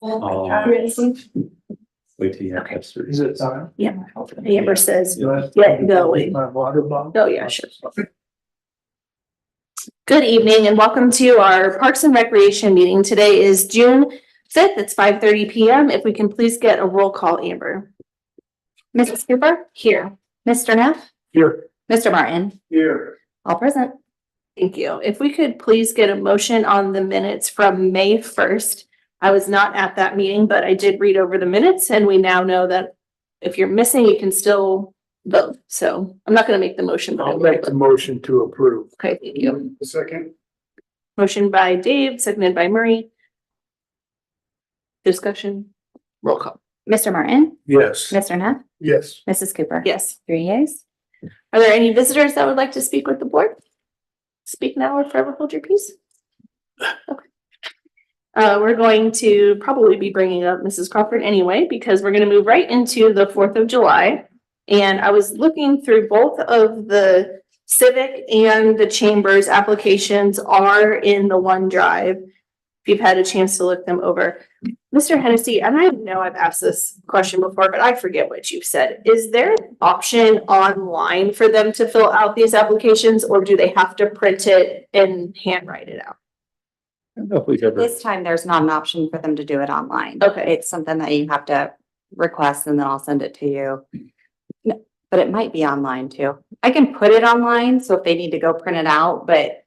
Oh. Wait till you have Okay. that through. Is it time? Yeah. Amber says, Yeah. get going. My water bottle. Oh, yeah, sure. Good evening and welcome to our Parks and Recreation meeting. Today is June 5th. It's 5:30 PM. If we can please get a roll call, Amber. Mrs. Cooper? Here. Mr. Neff? Here. Mr. Martin? Here. All present. Thank you. If we could please get a motion on the minutes from May 1st. I was not at that meeting, but I did read over the minutes and we now know that if you're missing, you can still vote. So I'm not going to make the motion, but I I'll will. make the motion to approve. Okay, thank you. Second. Motion by Dave, seconded by Murray. Discussion. Roll call. Mr. Martin? Yes. Mr. Neff? Yes. Mrs. Cooper? Yes. 3 yeas. Are there any visitors that would like to speak with the board? Speak now or forever hold your peace. Okay. We're going to probably be bringing up Mrs. Crawford anyway, because we're going to move right into the 4th of July. And I was looking through both of the Civic and the Chambers applications are in the OneDrive. If you've had a chance to look them over. Mr. Hennessy, and I know I've asked this question before, but I forget what you've said. Is there an option online for them to fill out these applications, or do they have to print it and handwrite it out? I don't know if we've ever, This time, there's not an option for them to do it online. Okay. It's something that you have to request and then I'll send it to you. No, but it might be online too. I can put it online, so if they need to go print it out, but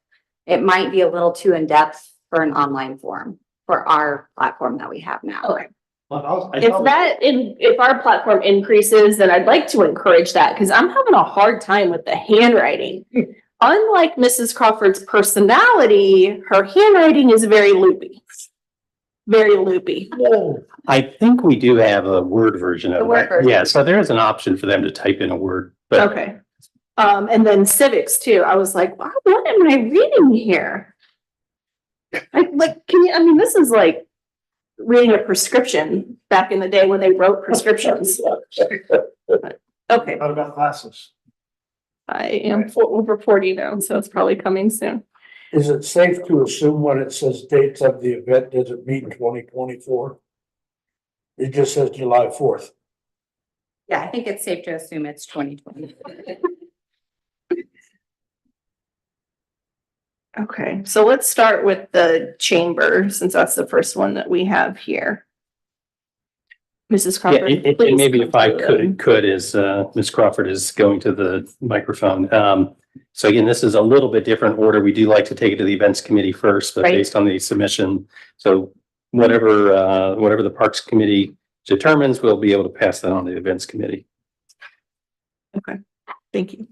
it might be a little too in-depth for an online form for our platform that we have now. Okay. If our platform increases, then I'd like to encourage that because I'm having a hard time with the handwriting. Unlike Mrs. Crawford's personality, her handwriting is very loopy. Very loopy. I think we do have a Word version of The it. Word version. Yeah, so there is an option for them to type in a word, but Okay. And then civics too. I was like, wow, what am I reading here? This is like reading a prescription back in the day when they wrote prescriptions. Okay, What about classes? I am over 40 now, so it's probably coming soon. Is it safe to assume when it says dates of the event, does it mean 2024? It just says July 4th. Yeah, I think it's safe to assume it's 2020. Okay, so let's start with the chamber, since that's the first one that we have here. Mrs. yeah, Crawford. and please maybe come if I forward. could, as Ms. Crawford is going to the microphone. So again, this is a little bit different order. We do like to take it to the events committee first, but Right. based on the submission. So whatever the Parks Committee determines, we'll be able to pass that on to the events committee. Okay, thank you.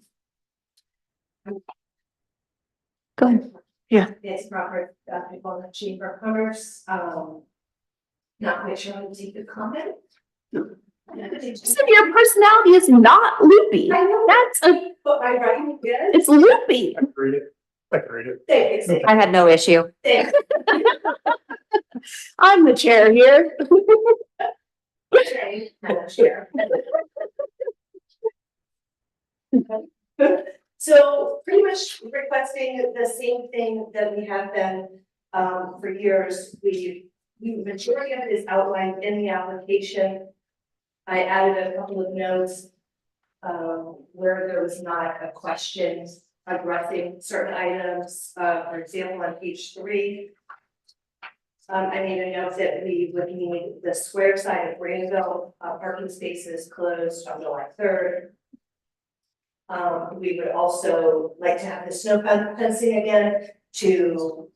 Go ahead. Yeah. It's Crawford, people in the Chamber of Commerce, not quite sure how to take the comment. Just if your personality is not loopy, I know. But my writing good. it's loopy. Read it. I can read it. Thanks. I had no issue. Thanks. I'm the chair here. Okay, Madam Chair. So pretty much requesting the same thing that we have been for years. The majority of it is outlined in the application. I added a couple of notes where there was not a question addressing certain items. For example, on page 3, I made a note that we would need the square side of Granville parking spaces closed on July 3rd. We would also like to have the snow fencing again to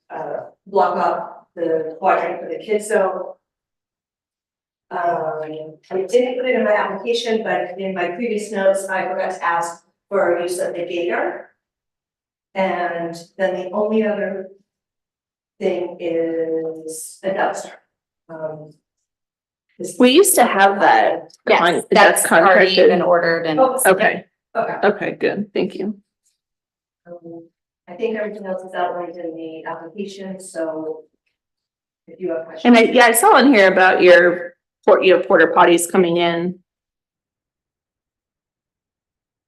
block up the quadrant for the kids zone. I didn't put it in my application, but in my previous notes, I forgot to ask for use of the gator. And then the only other thing is a dumpster. We used to have that. Yes, That's that's already contracted. been ordered and Oh, Okay, okay. okay, good, thank you. I think everything else is outlined in the application, so if you have questions. And I saw in here about your porta potties coming in.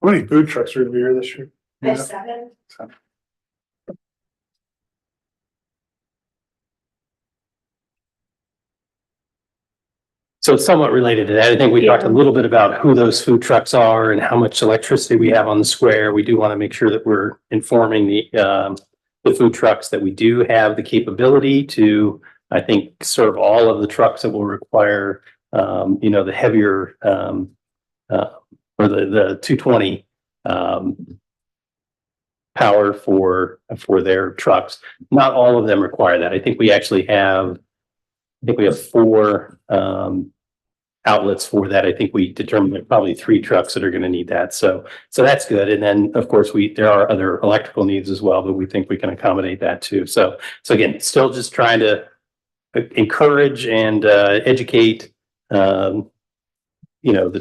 How many food trucks are gonna be here this year? I have 7. So it's somewhat related to that. I think we talked a Yeah. little bit about who those food trucks are and how much electricity we have on the square. We do want to make sure that we're informing the food trucks that we do have the capability to, I think, serve all of the trucks that will require, the heavier, or the 220, power for their trucks. Not all of them require that. I think we have 4 outlets for that. I think we determined that probably 3 trucks that are going to need that. So that's good. And then, of course, there are other electrical needs as well, but we think we can accommodate that too. So again, still just trying to encourage and educate, the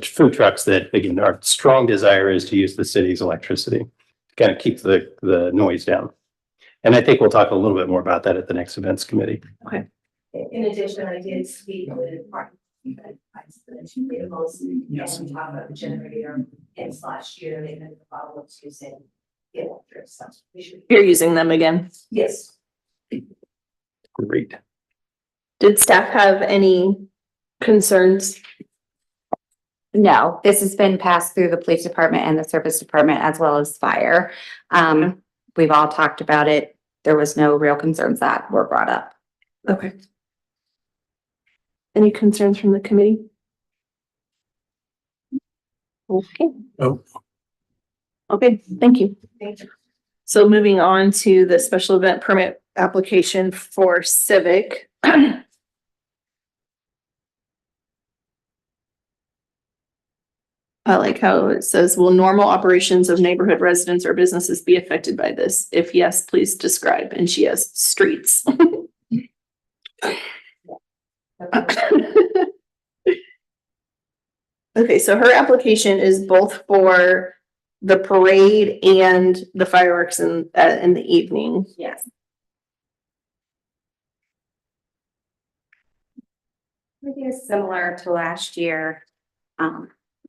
food trucks that, again, our strong desire is to use the city's electricity to kind of keep the noise down. And I think we'll talk a little bit more about that at the next events committee. In addition, I did speak with Martin. Vehicles, and we talked about the generator, and last year they had the problem of using electric stuff. You're using them again. Yes. Great. Did staff have any concerns? No, this has been passed through the police department and the service department as well as fire. We've all talked about it. There was no real concerns that were brought up. Okay. Any concerns from the committee? Okay. Oh. Okay, thank you. Thank you. So moving on to the special event permit application for Civic. I like how it says, will normal operations of neighborhood residents or businesses be affected by this? If yes, please describe. And she has streets. Okay, so her application is both for the parade and the fireworks in the evening. Yes. It is similar to last year.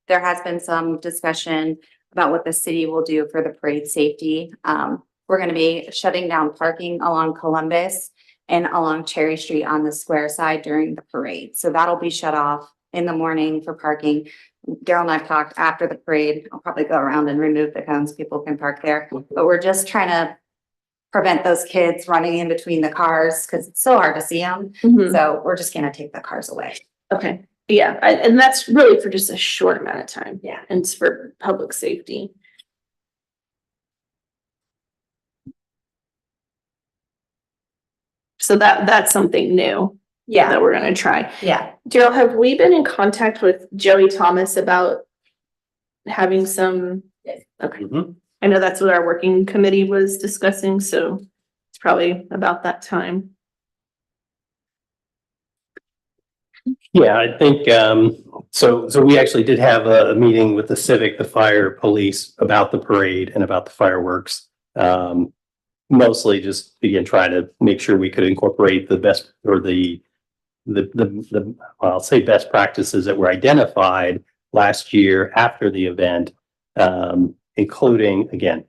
There has been some discussion about what the city will do for the parade safety. We're gonna be shutting down parking along Columbus and along Cherry Street on the square side during the parade. So that'll be shut off in the morning for parking. Daryl and I've talked after the parade. I'll probably go around and remove the cones. People can park there, but we're just trying to prevent those kids running in between the cars because it's so hard to see them. Mhm. So we're just gonna take the cars away. Okay, yeah, and that's really for just a short amount of time. Yeah. And it's for public safety. So that's something new that we're gonna try. Yeah. Daryl, have we been in contact with Joey Thomas about having some? Yes. Okay, Mhm. I know that's what our working committee was discussing, so it's probably about that time. Yeah, I think, so we actually did have a meeting with the Civic, the fire, police about the parade and about the fireworks. Mostly just again, trying to make sure we could incorporate the best or I'll say best practices that were identified last year after the event, including, again,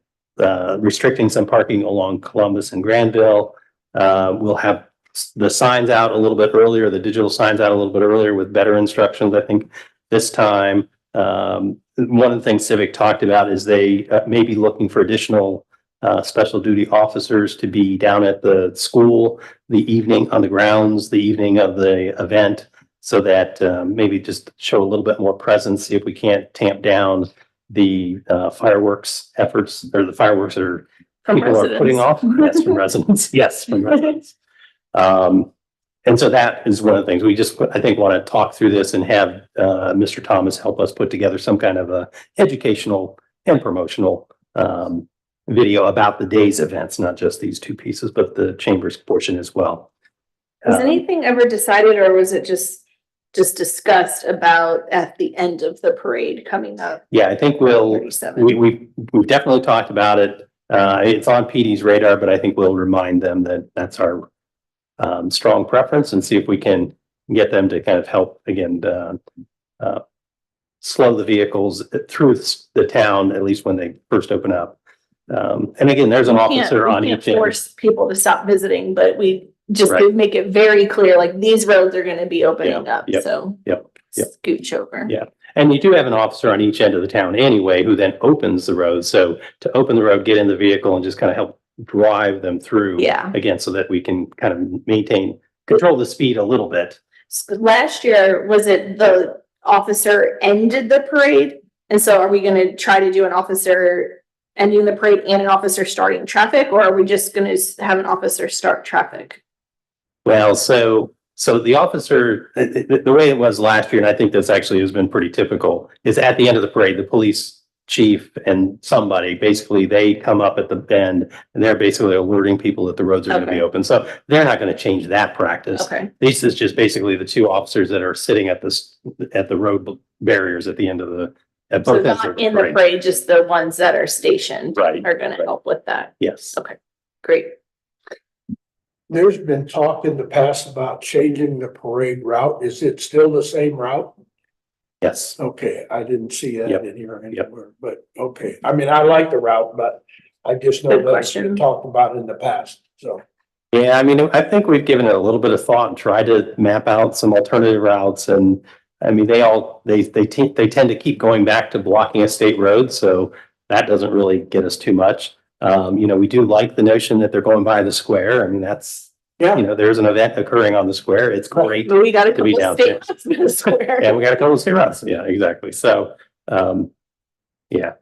restricting some parking along Columbus and Granville. We'll have the signs out a little bit earlier, the digital signs out a little bit earlier with better instructions, I think, this time. One of the things Civic talked about is they may be looking for additional special duty officers to be down at the school the evening on the grounds, the evening of the event, so that maybe just show a little bit more presence, see if we can't tamp down the fireworks efforts or the fireworks that are From people are putting residents. off. Yes, from residents. Yes, from residents. And so that is one of the things we just, I think, want to talk through this and have Mr. Thomas help us put together some kind of a educational and promotional video about the day's events, not just these 2 pieces, but the chamber's portion as well. Was anything ever decided, or was it just discussed about at the end of the parade coming up? Yeah, I think we'll, 37. we've definitely talked about it. It's on PD's radar, but I think we'll remind them that that's our strong preference and see if we can get them to kind of help again, slow the vehicles through the town, at least when they first open up. And again, there's an officer on We can't each end. force people to stop visiting, but we just Right. make it very clear, like these roads are gonna be opening up, yep. so. Yep. Yep. scooch over. Yeah. And you do have an officer on each end of the town anyway, who then opens the road. So to open the road, get in the vehicle and just kind of help drive them through. Yeah. Again, so that we can kind of control the speed a little bit. Last year, was it the officer ended the parade? And so are we gonna try to do an officer ending the parade and an officer starting traffic, or are we just gonna have an officer start traffic? Well, so the officer, the way it was last year, and I think this actually has been pretty typical, is at the end of the parade, the police chief and somebody, basically, they come up at the bend and they're basically alerting people that the roads are going to be Okay. open. So they're not going to change that practice. Okay, This is just basically the two officers that are sitting at the road barriers at the end of at so both ends of not the in the parade. parade, just the ones that are stationed Right. are gonna help with that. Yes. Great. There's been talk in the past about changing the parade route. Is it still the same route? Yes. Okay, I didn't see that Yep. in here Yep. anywhere, but okay. I mean, I like the route, but I just know Good that it's been question. talked about in the past, so. Yeah, I mean, I think we've given it a little bit of thought and tried to map out some alternative routes, and I mean, they tend to keep going back to blocking a state road, so that doesn't really get us too much. We do like the notion that they're going by the square. I mean, there's an event occurring on the square. It's great. But we got a To be couple downstairs. states in the square. And we got a couple of state routes. Yeah, exactly. So, yeah.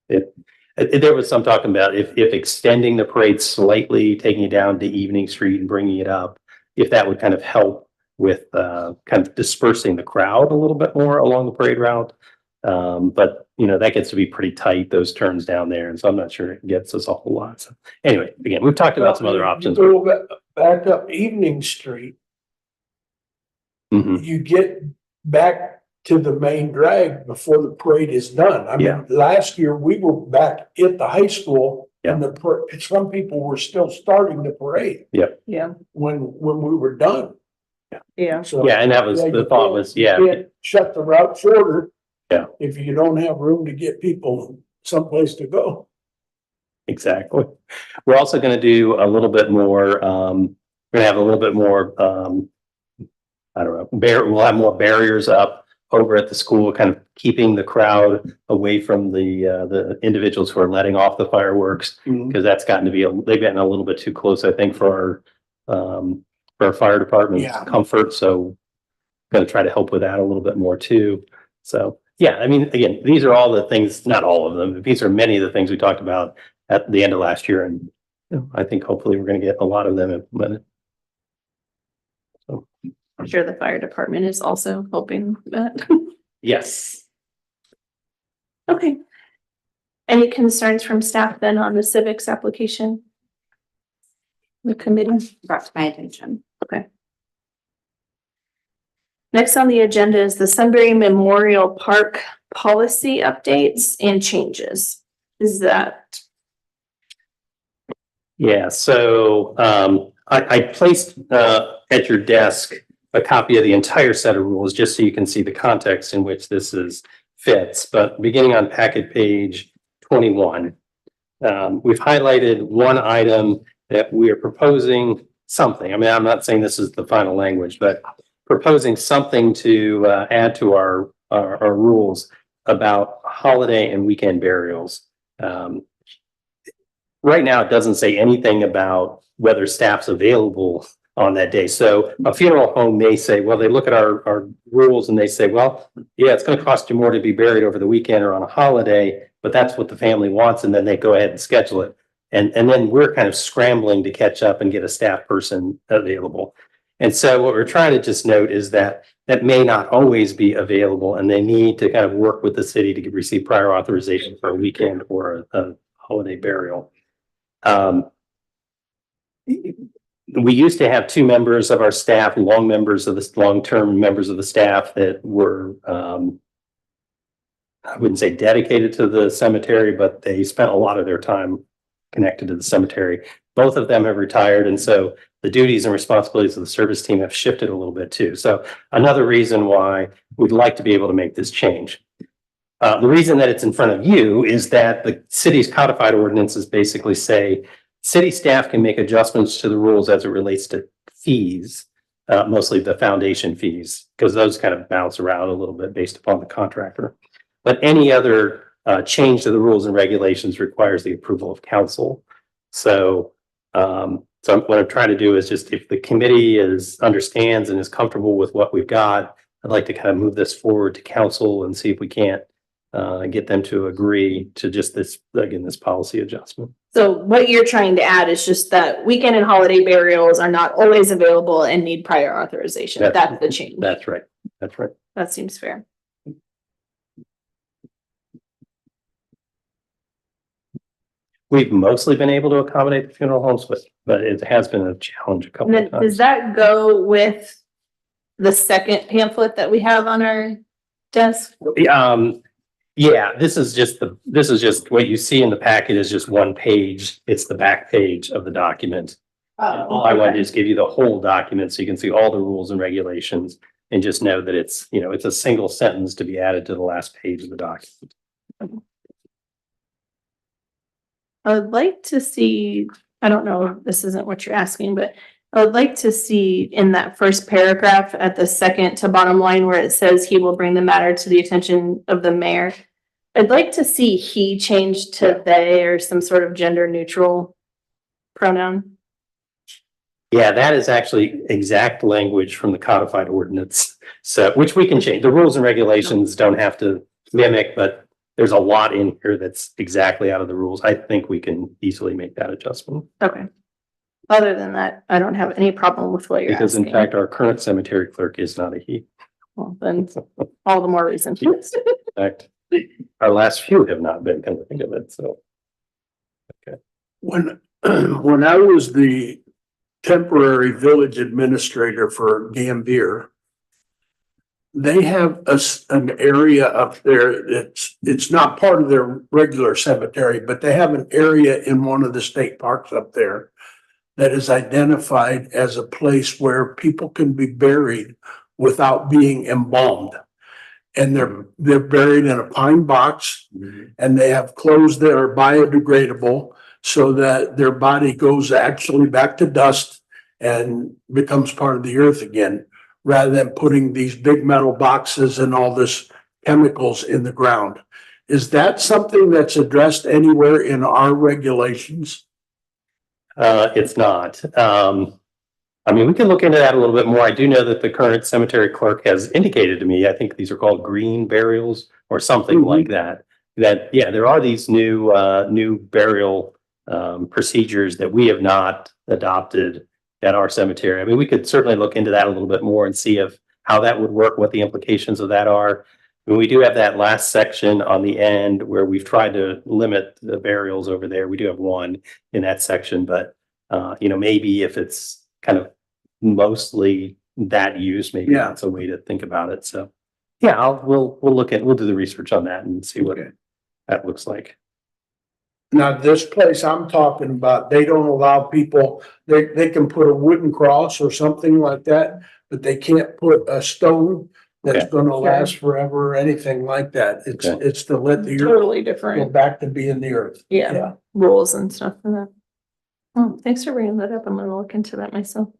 There was some talking about if extending the parade slightly, taking it down to Evening Street and bringing it up, if that would kind of help with kind of dispersing the crowd a little bit more along the parade route. But that gets to be pretty tight, those turns down there. And so I'm not sure it gets us a whole lot. So anyway, again, we've talked about some other options. You go back up Evening Street, Mhm. you get back to the main drag before the parade is done. I Yeah. mean, last year we were back at the high school and some people were still starting the parade Yeah, when we were done. yeah. So. Yeah, and that was, Yeah, the you thought can't- was, you yeah, can't Shut the route shorter. Yeah. If you don't have room to get people someplace to go. exactly. We're also going to do a little bit more, we're going to have a little bit more, I don't know, we'll have more barriers up over at the school, kind of keeping the crowd away from the individuals who are letting off the fireworks, because that's gotten to be, they've gotten a little bit too close, I think, for our fire department's Yeah. comfort. So going to try to help with that a little bit more too. So, yeah, I mean, again, these are all the things, not all of them, but these are many of the things we talked about at the end of last year. And I think hopefully we're going to get a lot of them implemented. I'm sure the fire department is also hoping that. Yes. Okay. Any concerns from staff then on the civics application? The committee? Brought to my attention. Next on the agenda is the Sunbury Memorial Park policy updates and changes. Is that? Yeah, so I placed at your desk a copy of the entire set of rules, just so you can see the context in which this fits. But beginning on packet page 21, we've highlighted one item that we are proposing something. I mean, I'm not saying this is the final language, but proposing something to add to our rules about holiday and weekend burials. Right now, it doesn't say anything about whether staff's available on that day. So a funeral home may say, well, they look at our rules and they say, well, yeah, it's going to cost you more to be buried over the weekend or on a holiday, but that's what the family wants. And then they go ahead and schedule it. And then we're kind of scrambling to catch up and get a staff person available. And so what we're trying to just note is that may not always be available, and they need to kind of work with the city to receive prior authorization for a weekend or a holiday burial. We used to have two members of our staff, long-term members of the staff that were, I wouldn't say dedicated to the cemetery, but they spent a lot of their time connected to the cemetery. Both of them have retired, and so the duties and responsibilities of the service team have shifted a little bit too. So another reason why we'd like to be able to make this change. The reason that it's in front of you is that the city's codified ordinances basically say city staff can make adjustments to the rules as it relates to fees mostly the foundation fees, because those kind of bounce around a little bit based upon the contractor. But any other change to the rules and regulations requires the approval of council. So what I'm trying to do is just, if the committee understands and is comfortable with what we've got, I'd like to kind of move this forward to council and see if we can't get them to agree to just this, again, this policy adjustment. So what you're trying to add is just that weekend and holiday burials are not always available and need prior authorization. That's the change. That's right. That's right. That seems fair. We've mostly been able to accommodate the funeral homes, but it has been a challenge a couple And of then does times. that go with the second pamphlet that we have on our desk? Yeah, this is just what you see in the packet is just one page. It's the back page of the document. All I wanted to is give you the whole document so you can see all the rules and regulations and just know that it's, it's a single sentence to be added to the last page of the document. I would like to see, I don't know if this isn't what you're asking, but I would like to see in that first paragraph at the second to bottom line where it says he will bring the matter to the attention of the mayor. I'd like to see he changed to they or some sort of gender neutral pronoun. Yeah, that is actually exact language from the codified ordinance. So, which we can change. The rules and regulations don't have to mimic, but there's a lot in here that's exactly out of the rules. I think we can easily make that adjustment. Okay. Other than that, I don't have any problem with what you're Because in asking. fact, our current cemetery clerk is not a he. Well, then all the more reason. In fact, our last few have not been, come to think of it, so. When I was the temporary village administrator for Gambier, they have an area up there it's not part of their regular cemetery, but they have an area in one of the state parks up there that is identified as a place where people can be buried without being embalmed. And they're buried in a pine box, and they have clothes that are biodegradable so that their body goes actually back to dust and becomes part of the earth again, rather than putting these big metal boxes and all this chemicals in the ground. Is that something that's addressed anywhere in our regulations? It's not. I mean, we can look into that a little bit more. I do know that the current cemetery clerk has indicated to me, I think these are called green burials or something like that. That, yeah, there are these new burial procedures that we have not adopted at our cemetery. I mean, we could certainly look into that a little bit more and see how that would work, what the implications of that are. I mean, we do have that last section on the end where we've tried to limit the burials over there. We do have one in that section, but maybe if it's kind of mostly that use, maybe Yeah. that's a way to think about it. So yeah, we'll do the research on that and see what that looks like. Now, this place I'm talking about, they don't allow people, they can put a wooden cross or something like that, but they can't put a stone that's Okay. gonna last forever or anything like that. Okay. It's to let the earth Totally go different. back to being the earth. Yeah, rules and stuff for that. Oh, thanks for bringing that up. I'm gonna look into that myself.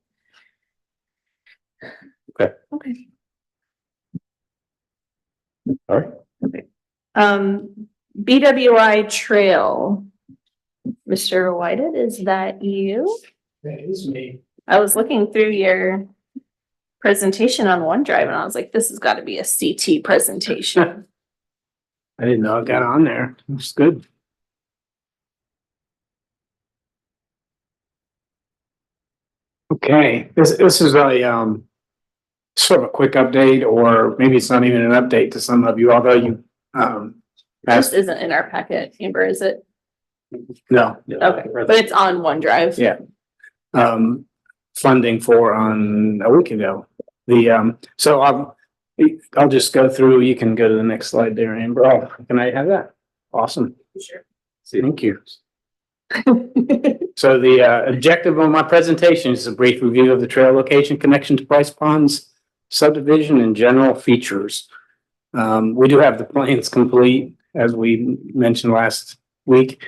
Okay. Okay. All right. BWI Trail. Mr. Whited, is that you? That is me. I was looking through your presentation on OneDrive and I was like, this has got to be a CT presentation. I didn't know it got on there. It's good. Okay, this is a sort of a quick update, or maybe it's not even an update to some of you, although you This asked, isn't in our packet, Amber, is it? no, Okay, but it's on OneDrive. Yeah. Funding for on a week ago. So I'll just go through, you can go to the next slide there, Amber. Oh, can I have that? Awesome. Sure. Thank you. So the objective of my presentation is a brief review of the trail location, connection to Price Ponds subdivision, and general features. We do have the plans complete, as we mentioned last week.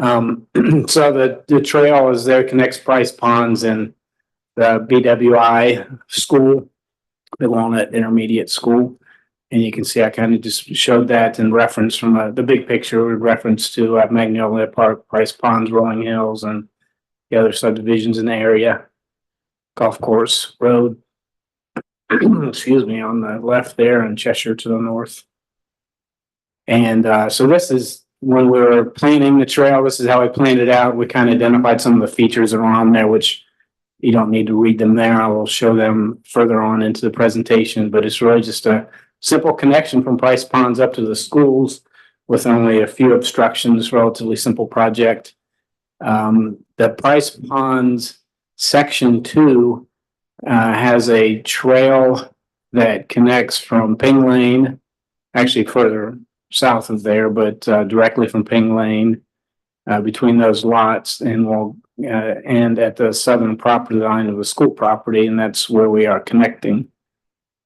So the trail is there, connects Price Ponds, and the BWI school, the Walnut Intermediate School. And you can see I kind of just showed that in reference from the big picture with reference to Magnolia Park, Price Ponds, Rolling Hills, and the other subdivisions in the area. Golf course road, excuse me, on the left there, and Cheshire to the north. And so this is when we were planning the trail, this is how we planned it out. We kind of identified some of the features that are on there, which you don't need to read them there. I will show them further on into the presentation, but it's really just a simple connection from Price Ponds up to the schools with only a few obstructions, relatively simple project. The Price Ponds section 2 has a trail that connects from Ping Lane, actually further south of there, but directly from Ping Lane between those lots, and at the southern property line of the school property, and that's where we are connecting.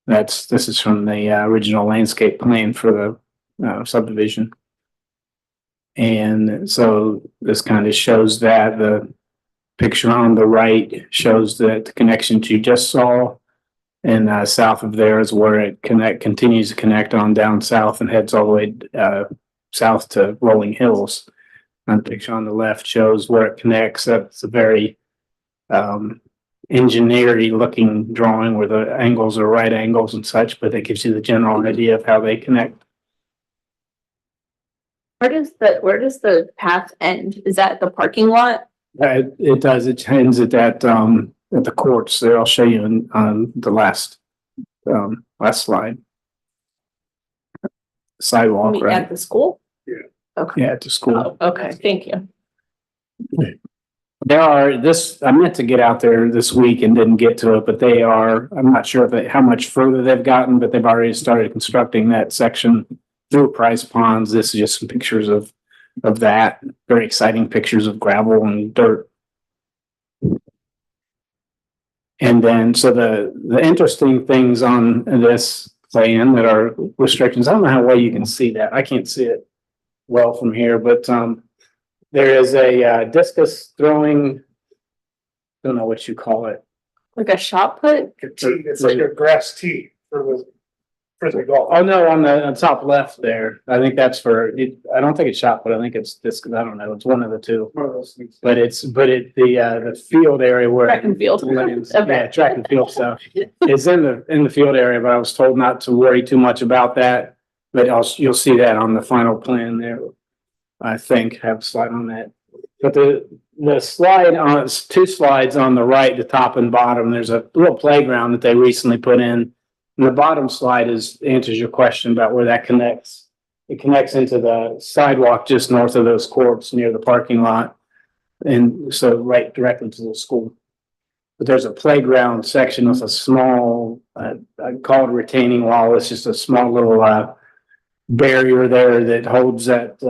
This is from the original landscape plan for the subdivision. And so this kind of shows that. The picture on the right shows that the connections you just saw, and south of there is where it continues to connect on down south and heads all the way south to Rolling Hills. And the picture on the left shows where it connects. That's a very engineering looking drawing where the angles are right angles and such, but it gives you the general idea of how they connect. Where does the path end? Is that the parking lot? It does. It ends at that at the courts there. I'll show you on the last slide. Sidewalk, right? At the school? Yeah. Okay. Yeah, at the school. Oh, okay, thank you. I meant to get out there this week and didn't get to it, but I'm not sure how much further they've gotten, but they've already started constructing that section through Price Ponds. This is just some pictures of that. Very exciting pictures of gravel and dirt. And then, so the interesting things on this plan that are restrictions, I don't know how well you can see that. I can't see it well from here, but there is a discus throwing, don't know what you call it. Like a shot put? It's like a grass tee for the frisbee golf. Oh, no, on the top left there. I think that's I don't think it's shot, but I think it's discus. I don't know. It's one of the two. One of those things. But the field area where. Track and field. Yeah, track and field stuff. It's in the field area, but I was told not to worry too much about that. But you'll see that on the final plan there. I think have a slide on that. But the slide on, 2 slides on the right, the top and bottom, there's a little playground that they recently put in. And the bottom slide answers your question about where that connects. It connects into the sidewalk just north of those courts near the parking lot. And so right directly to the school. But there's a playground section with a small, I call it a retaining wall. It's just a small little barrier there that holds that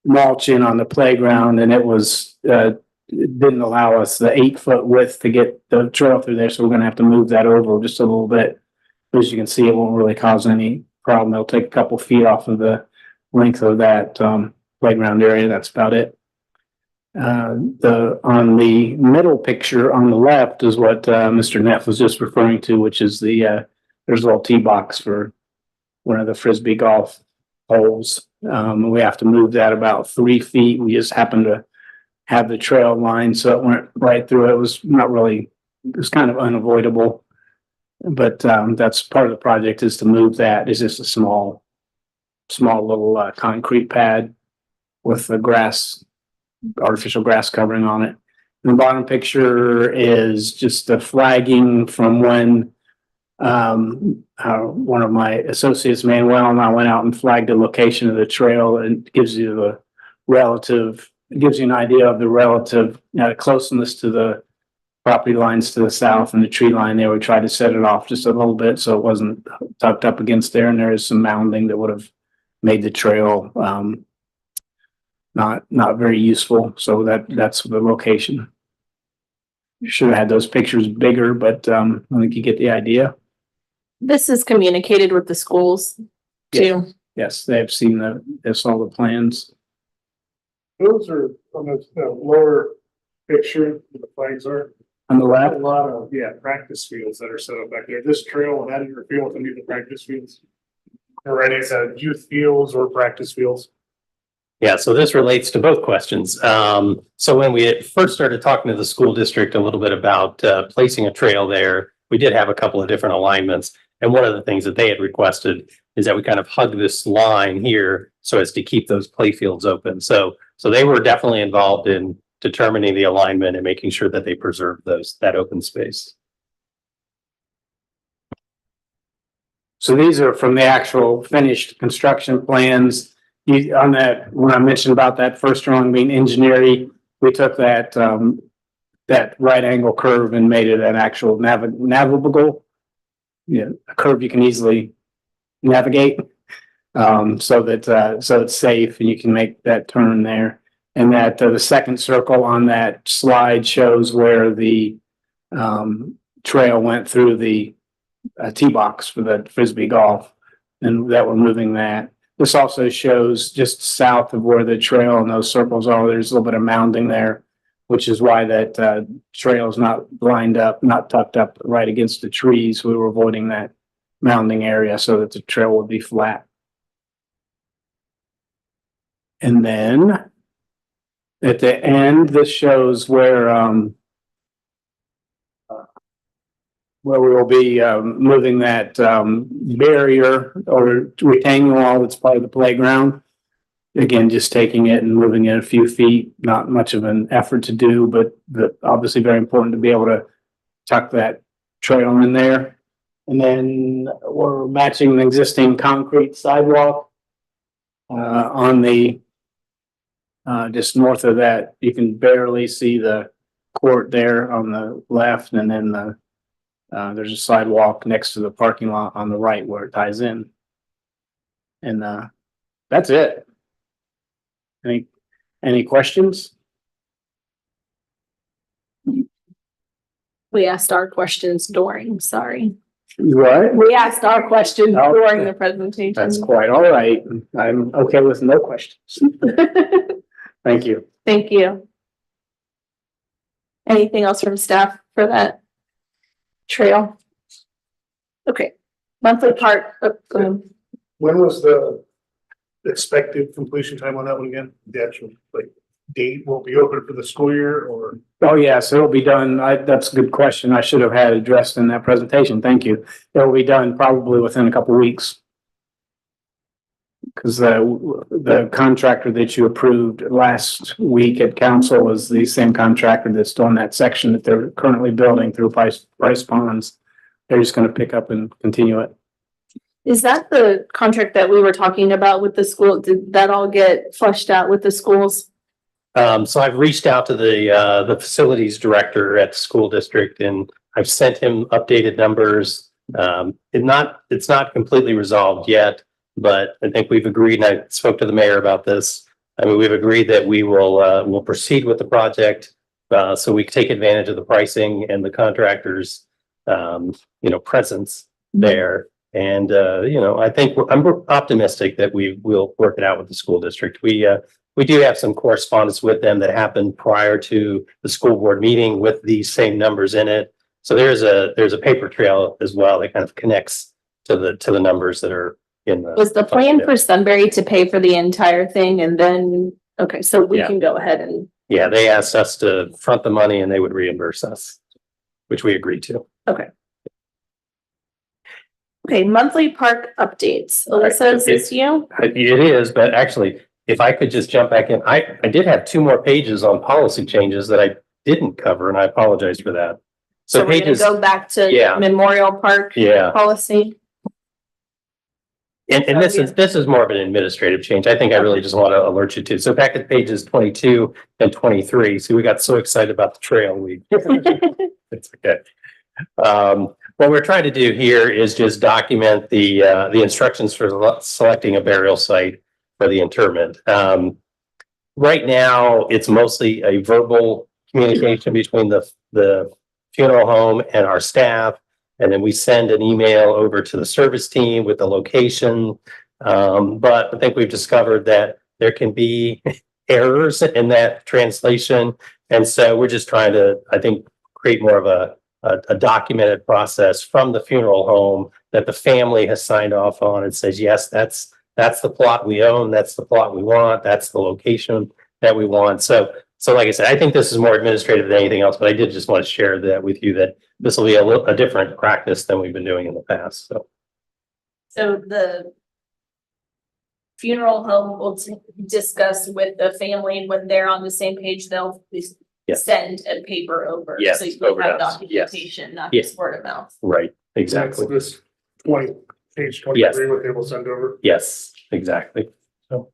mulch in on the playground, and it didn't allow us the 8-foot width to get the trail through there, so we're gonna have to move that over just a little bit. As you can see, it won't really cause any problem. It'll take a couple feet off of the length of that playground area. That's about it. On the middle picture on the left is what Mr. Neff was just referring to, which is there's a little tee box for one of the frisbee golf holes. We have to move that about 3 feet. We just happened to have the trail line, so it went right through. It was kind of unavoidable. But that's part of the project, is to move that. It's just a small little concrete pad with the artificial grass covering on it. And the bottom picture is just the flagging from when one of my associates, Manuel, and I went out and flagged the location of the trail, and gives you an idea of the relative closeness to the property lines to the south and the tree line there. We tried to set it off just a little bit so it wasn't tucked up against there, and there is some mounding that would have made the trail not very useful. So that's the location. You should have had those pictures bigger, but I think you get the idea. This is communicated with the schools too. Yes, they have seen all the plans. Those are on the lower picture, the flags are. On the A left, lot of, yeah, practice fields that are set up back there. This trail and that interfield with any of the practice fields. Or any of the youth fields or practice fields. Yeah, so this relates to both questions. So when we had first started talking to the school district a little bit about placing a trail there, we did have a couple of different alignments. And one of the things that they had requested is that we kind of hug this line here so as to keep those play fields open. So they were definitely involved in determining the alignment and making sure that they preserve that open space. so these are from the actual finished construction plans. On that, when I mentioned about that first drawing being engineering, we took that right angle curve and made it an actual navigable. Yeah, a curve you can easily navigate. So it's safe and you can make that turn there. And that the second circle on that slide shows where the trail went through the tee box for the Frisbee golf, and that we're moving that. This also shows just south of where the trail and those circles are, there's a little bit of mounding there, which is why that trail is not lined up, not tucked up right against the trees. We were avoiding that mounding area so that the trail would be flat. And then at the end, this shows where we will be moving that barrier or retaining wall that's part of the playground. Again, just taking it and moving it a few feet, not much of an effort to do, but obviously very important to be able to tuck that trail in there. And then we're matching the existing concrete sidewalk on the just north of that. You can barely see the court there on the left, and then there's a sidewalk next to the parking lot on the right where it ties in. And that's it. Any questions? We asked our questions during, sorry. Right? We asked our questions Oh, during the presentation. That's quite all right. I'm okay with no questions. Thank you. Thank you. Anything else from staff for that trail? Okay, monthly part, go ahead. When was the expected completion time on that one again? The actual like date will be open for the school year or? Oh, yes, it'll be done. That's a good question. I should have had addressed in that presentation. Thank you. It'll be done probably within a couple of weeks. Because the contractor that you approved last week at council is the same contractor that's doing that section that they're currently building through Price Ponds. They're just gonna pick up and continue it. Is that the contract that we were talking about with the school? Did that all get flushed out with the schools? So I've reached out to the facilities director at the school district, and I've sent him updated numbers. It's not completely resolved yet, but I think we've agreed, and I spoke to the mayor about this. I mean, we've agreed that we'll proceed with the project, so we take advantage of the pricing and the contractors, presence there. And, I think I'm optimistic that we'll work it out with the school district. We do have some correspondence with them that happened prior to the school board meeting with these same numbers in it. So there's a paper trail as well that kind of connects to the numbers that are in the. Was the plan for Sunbury to pay for the entire thing and then, okay, so we Yeah. can go ahead and, Yeah, they asked us to front the money and they would reimburse us, which we agreed to. okay. Okay, monthly park updates. Alyssa, is this you? It is, but actually, if I could just jump back in, I did have 2 more pages on policy changes that I didn't cover, and I apologize for that. So So we're gonna pages, go back to yeah. Memorial Park yeah, policy. and this is more of an administrative change. I think I really just want to alert you to. So back at pages 22 and 23, so we got so excited about the trail, it's okay. What we're trying to do here is just document the instructions for selecting a burial site for the interment. Right now, it's mostly a verbal communication between the funeral home and our staff. And then we send an email over to the service team with the location. But I think we've discovered that there can be errors in that translation. And so we're just trying to, I think, create more of a documented process from the funeral home that the family has signed off on and says, yes, that's the plot we own, that's the plot we want, that's the location that we want. So like I said, I think this is more administrative than anything else, but I did just want to share that with you, that this will be a different practice than we've been doing in the past. So the funeral home will discuss with the family, and when they're on the same page, they'll Yes. send a paper over. Yes, So you over have to us. Yes. documentation, not Yes. just word of mouth. Right, That's exactly. this page 23, what they will send over. Yes, exactly. So,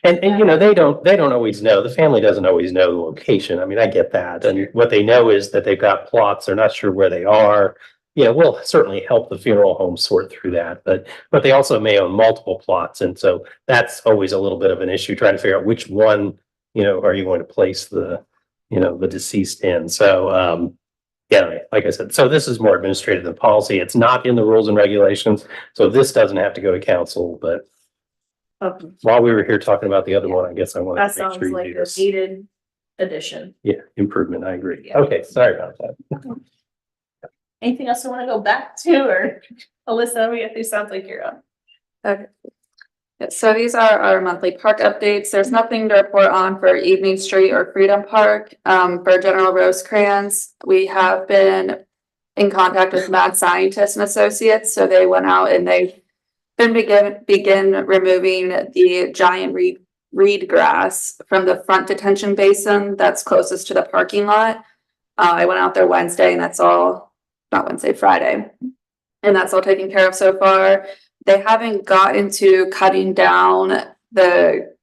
and you know, they don't always know, the family doesn't always know the location. I mean, I get that. And what they know is that they've got plots, they're not sure where they are. Yeah, we'll certainly help the funeral home sort through that, but they also may own multiple plots. And so that's always a little bit of an issue, trying to figure out which one, you know, are you going to place the, you know, the deceased in. So, yeah, like I said, so this is more administrative than policy. It's not in the rules and regulations. So this doesn't have to go to council, but Okay. while we were here talking about the other one, I guess I wanted That to make sounds sure you like knew a this. needed addition. Yeah, improvement. I agree. Yeah. Okay, sorry about that. Anything else you want to go back to, or Alyssa, it sounds like you're up. Yeah, so these are our monthly park updates. There's nothing to report on for Evening Street or Freedom Park. For General Rosecrans, we have been in contact with Mad Scientist and Associates, so they went out and they've been begin removing the giant reed grass from the front detention basin that's closest to the parking lot. I went out there Wednesday and that's all, not Wednesday, Friday. And that's all taken care of so far. They haven't gotten to cutting down the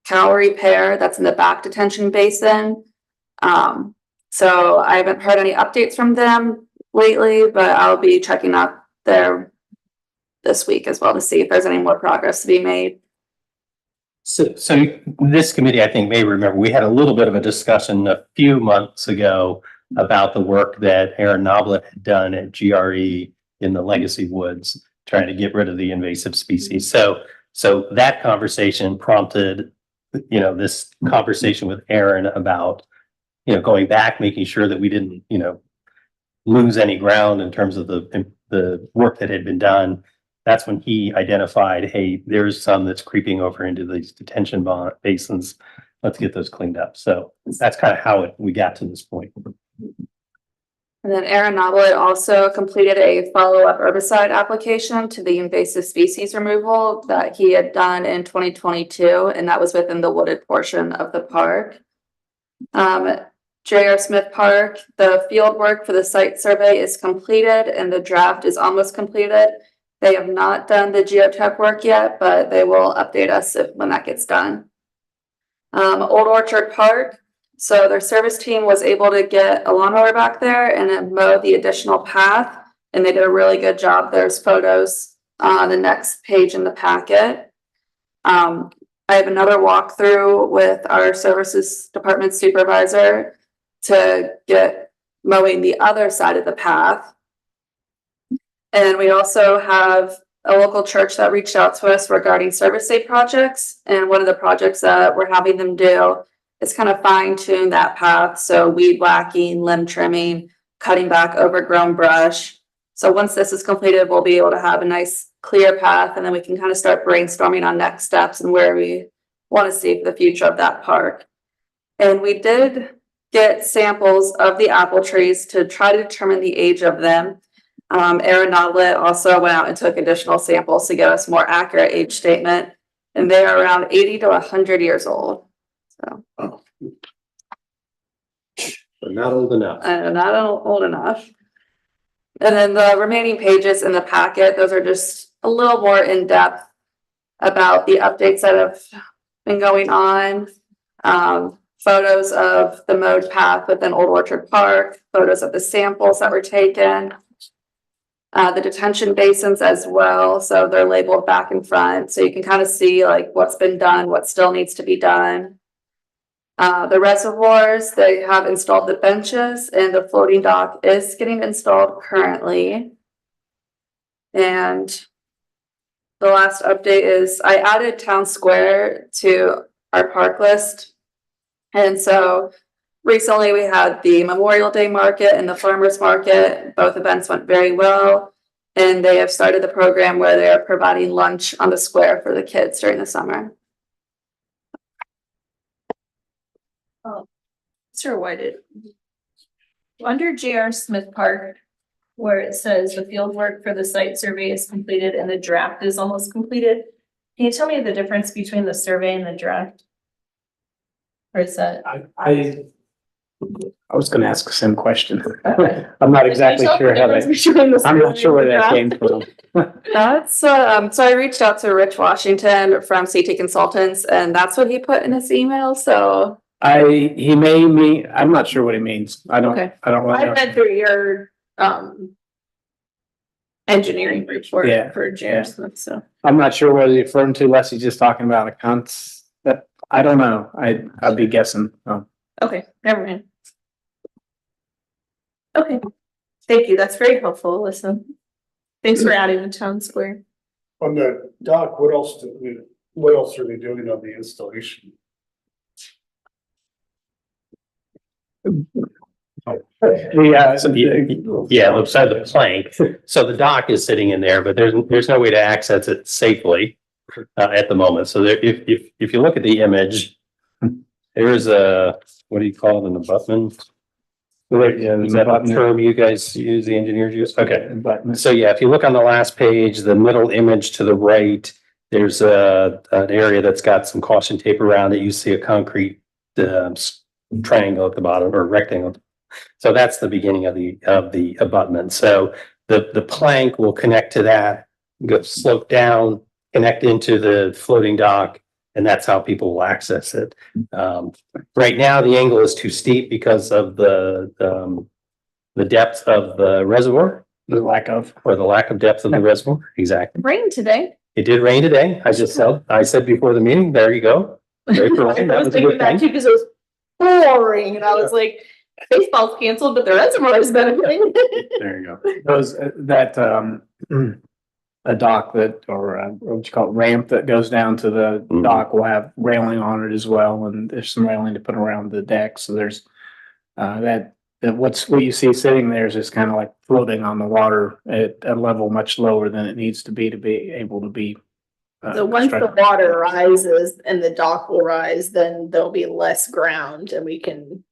calorie pear that's in the back detention basin. So I haven't heard any updates from them lately, but I'll be checking up there this week as well to see if there's any more progress to be made. So this committee, I think, may remember, we had a little bit of a discussion a few months ago about the work that Aaron Noblet had done at GRE in the Legacy Woods, trying to get rid of the invasive species. So that conversation prompted, you know, this conversation with Aaron about, you know, going back, making sure that we didn't, you know, lose any ground in terms of the work that had been done. That's when he identified, hey, there's some that's creeping over into these detention basins. Let's get those cleaned up. So that's kind of how we got to this point. And then Aaron Noblet also completed a follow-up herbicide application to the invasive species removal that he had done in 2022, and that was within the wooded portion of the park. J.R. Smith Park, the field work for the site survey is completed and the draft is almost completed. They have not done the geotech work yet, but they will update us when that gets done. Old Orchard Park. So their service team was able to get a lawnmower back there and then mow the additional path, and they did a really good job. There's photos on the next page in the packet. I have another walkthrough with our services department supervisor to get mowing the other side of the path. And we also have a local church that reached out to us regarding service day projects. And one of the projects that we're having them do is kind of fine tune that path. So weed whacking, limb trimming, cutting back overgrown brush. So once this is completed, we'll be able to have a nice clear path, and then we can kind of start brainstorming on next steps and where we want to see for the future of that park. And we did get samples of the apple trees to try to determine the age of them. Aaron Noblet also went out and took additional samples to get us more accurate age statement, and they are around 80 to 100 years old. So But not old enough. not old enough. And then the remaining pages in the packet, those are just a little more in depth about the updates that have been going on. Photos of the mowed path within Old Orchard Park, photos of the samples that were taken. The detention basins as well, so they're labeled back and front, so you can kind of see like what's been done, what still needs to be done. The reservoirs, they have installed the benches, and the floating dock is getting installed currently. And the last update is I added Town Square to our park list. And so recently we had the Memorial Day Market and the Farmers Market. Both events went very well. And they have started the program where they are providing lunch on the square for the kids during the summer. Sir, why did? Under J.R. Smith Park, where it says the field work for the site survey is completed and the draft is almost completed. Can you tell me the difference between the survey and the draft? Or is that? I was gonna ask the same question. Okay. I'm not exactly Can you sure tell how me the difference that, between the I'm not survey sure where and the that draft? came from. That's, so I reached out to Rich Washington from CT Consultants and that's what he put in his email, so. He may mean, I'm not sure what he means. I don't Okay. really I know. read through your engineering report Yeah, for J.R. Smith, so. I'm not sure what he's referring to, unless he's just talking about a that, I don't know. I'd be guessing. Okay, never mind. Okay, thank you. That's very helpful, Alyssa. Thanks for adding the town square. On the dock, what else are they doing on the installation? Yeah, beside the plank. So the dock is sitting in there, but there's no way to access it safely at the moment. So there, if you look at the image, there is a, what do you call it, an abutment? Yeah, Is that a term you guys use, the engineers use? Okay. But So yeah, if you look on the last page, the middle image to the right, there's an area that's got some caution tape around it. You see a concrete triangle at the bottom or rectangle. So that's the beginning of the abutment. So the plank will connect to that, go slope down, connect into the floating dock, and that's how people will access it. Right now, the angle is too steep because of the depth of the reservoir, the lack of. or the lack of depth of the reservoir. Exactly. Rain today. It did rain today. I said before the meeting, there you go. Great for rain. I That was was a thinking good that thing. too, because it was pouring, and I was like, baseball's canceled, but the reservoir is benefiting. There you go. Those, a dock that, or what you call it, ramp that goes down to the Mhm. dock will have railing on it as well, and there's some railing to put around the deck, so there's what you see sitting there is just kind of like floating on the water at a level much lower than it needs to be able to be. So once the constructed. water rises and the dock will rise, then there'll be less ground and we can.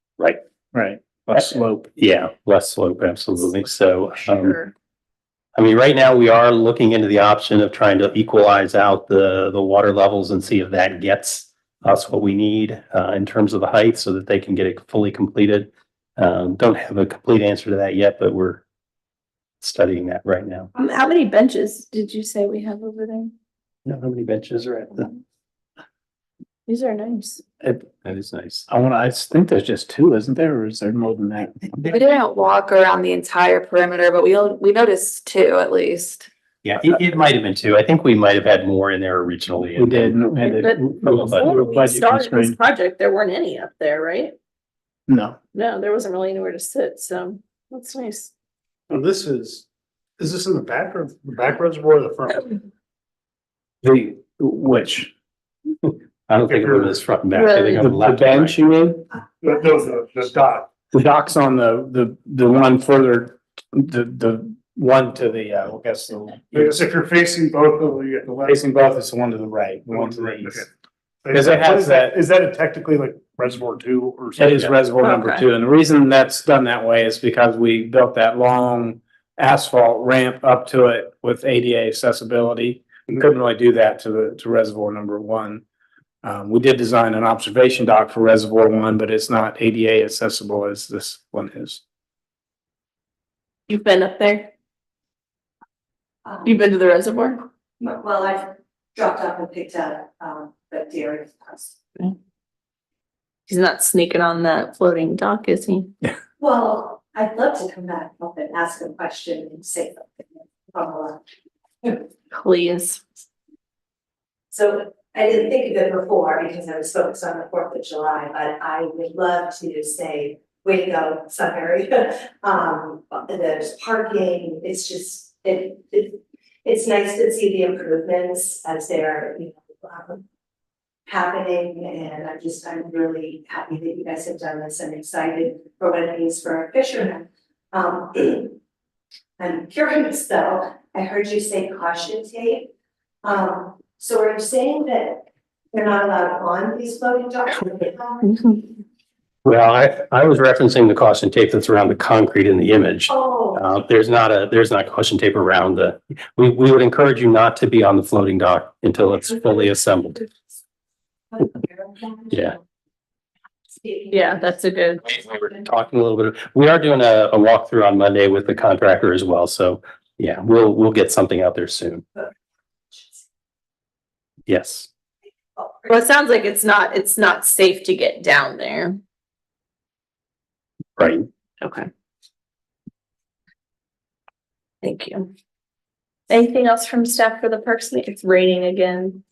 Right, less slope. Yeah, less slope, absolutely. So, Sure. I mean, right now we are looking into the option of trying to equalize out the water levels and see if that gets us what we need in terms of the height so that they can get it fully completed. Don't have a complete answer to that yet, but we're studying that right now. How many benches did you say we have over there? You know how many benches are at the, These are nice. that is nice. I think there's just two, isn't there, or is there more than that? We didn't walk around the entire perimeter, but we noticed two at least. Yeah, it might have been two. I think we might have had more in there originally. We did. We had But to- before we budget started this constraint. project, there weren't any up there, right? No, No, there wasn't really anywhere to sit, so that's nice. Well, is this in the back reservoir or the front? which, I don't think it was front and back. I think the I'm left and bench right. you mean? The dock. The dock's on the one further, the one to the, I guess, Because if you're facing both of the left. facing both, it's the one to the right, the one to the Okay. east. Is it has that- it technically like reservoir 2 or That something? is reservoir number Okay. 2, and the reason that's done that way is because we built that long asphalt ramp up to it with ADA accessibility. We couldn't really do that to reservoir number 1. We did design an observation dock for reservoir 1, but it's not ADA accessible as this one is. You've been up there? You've been to the reservoir? Well, I've dropped off and picked up, the dairy house. He's not sneaking on that floating dock, is he? Well, I'd love to come back up and ask a question and say something. Please. So I didn't think of it before because I was focused on the 4th of July, but I would love to say, way to go, Sunbury. There's parking, it's just, it's nice to see the improvements as they're, happening, and I'm really happy that you guys have done this and excited for what it means for our fishermen. I'm curious though, I heard you say caution tape. So are you saying that they're not allowed on these floating docks? Well, I was referencing the caution tape that's around the concrete in the image. Oh, There's not caution tape around we would encourage you not to be on the floating dock until it's fully assembled. Yeah. Yeah, that's a good. We were talking a little bit, we are doing a walkthrough on Monday with the contractor as well. So yeah, we'll get something out there soon. Yes. Well, it sounds like it's not safe to get down there. Right. Okay. Thank you. Anything else from staff for the parks? It's raining again.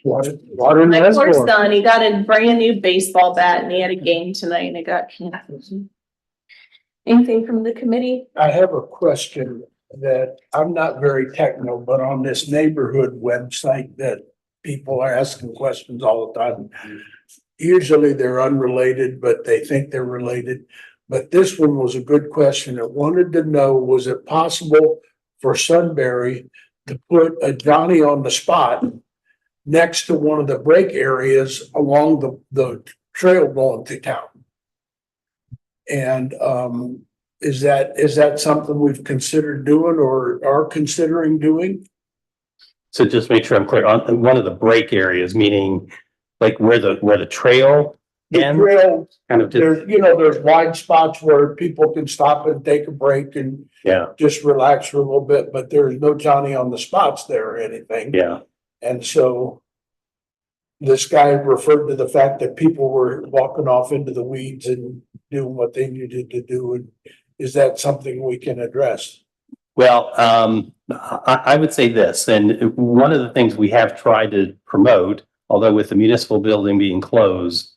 Water in the My poor reservoir. son, he got a brand new baseball bat and he had a game tonight and it got canceled. Anything from the committee? I have a question that I'm not very technical, but on this neighborhood website that people are asking questions all the time. Usually they're unrelated, but they think they're related. But this one was a good question. It wanted to know, was it possible for Sunbury to put a Johnny on the spot next to one of the break areas along the trail going to town? And is that something we've considered doing or are considering doing? So just make sure I'm clear on one of the break areas, meaning like where the trail The ends, trail, kind of just, there's wide spots where people can stop and take a break and yeah, just relax for a little bit, but there's no Johnny on the spots there or anything. yeah. And so this guy referred to the fact that people were walking off into the weeds and doing what they needed to do. And is that something we can address? Well, I would say this, and one of the things we have tried to promote, although with the municipal building being closed,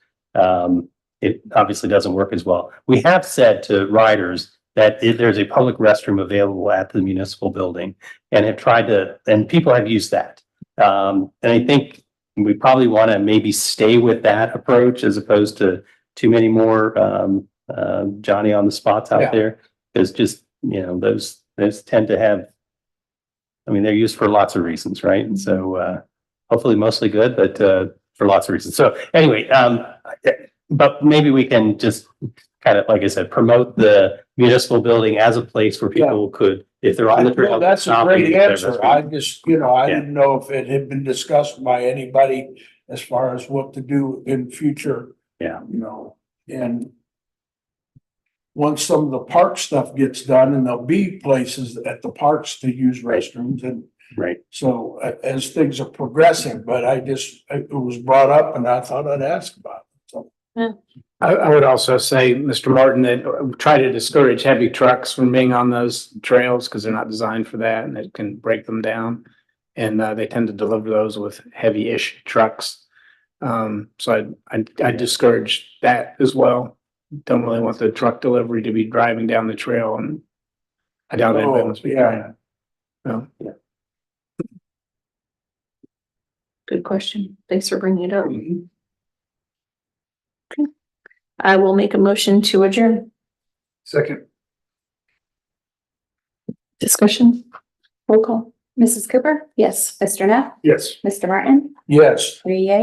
it obviously doesn't work as well. We have said to riders that there's a public restroom available at the municipal building and have tried to, and people have used that. And I think we probably want to maybe stay with that approach as opposed to too many more Johnny on the spots Yeah. out there. Because just, those tend to have, I mean, they're used for lots of reasons, right? And so hopefully mostly good, but for lots of reasons. So anyway, but maybe we can just kind of, like I said, promote the municipal building as a place where people could, if they're on the trail. Well, that's a stop great and get their answer. I restroom. just, I didn't know if it had been discussed by anybody as far as what to do in future. Yeah. And once some of the park stuff gets done, and there'll be places at the parks to use restrooms, and Right. so as things are progressing, but it was brought up and I thought I'd ask about it. So, I would also say, Mr. Martin, that try to discourage heavy trucks from being on those trails because they're not designed for that and it can break them down. And they tend to deliver those with heavy-ish trucks. So I discourage that as well. Don't really want the truck delivery to be driving down the trail, and I doubt anybody must be yeah. doing it. So, Good question. Thanks for bringing it up. Okay. I will make a motion to adjourn. Second. Discussion. Roll call. Mrs. Cooper? Yes. Mr. Neff? Yes. Mr. Martin? Yes. 3 yeas.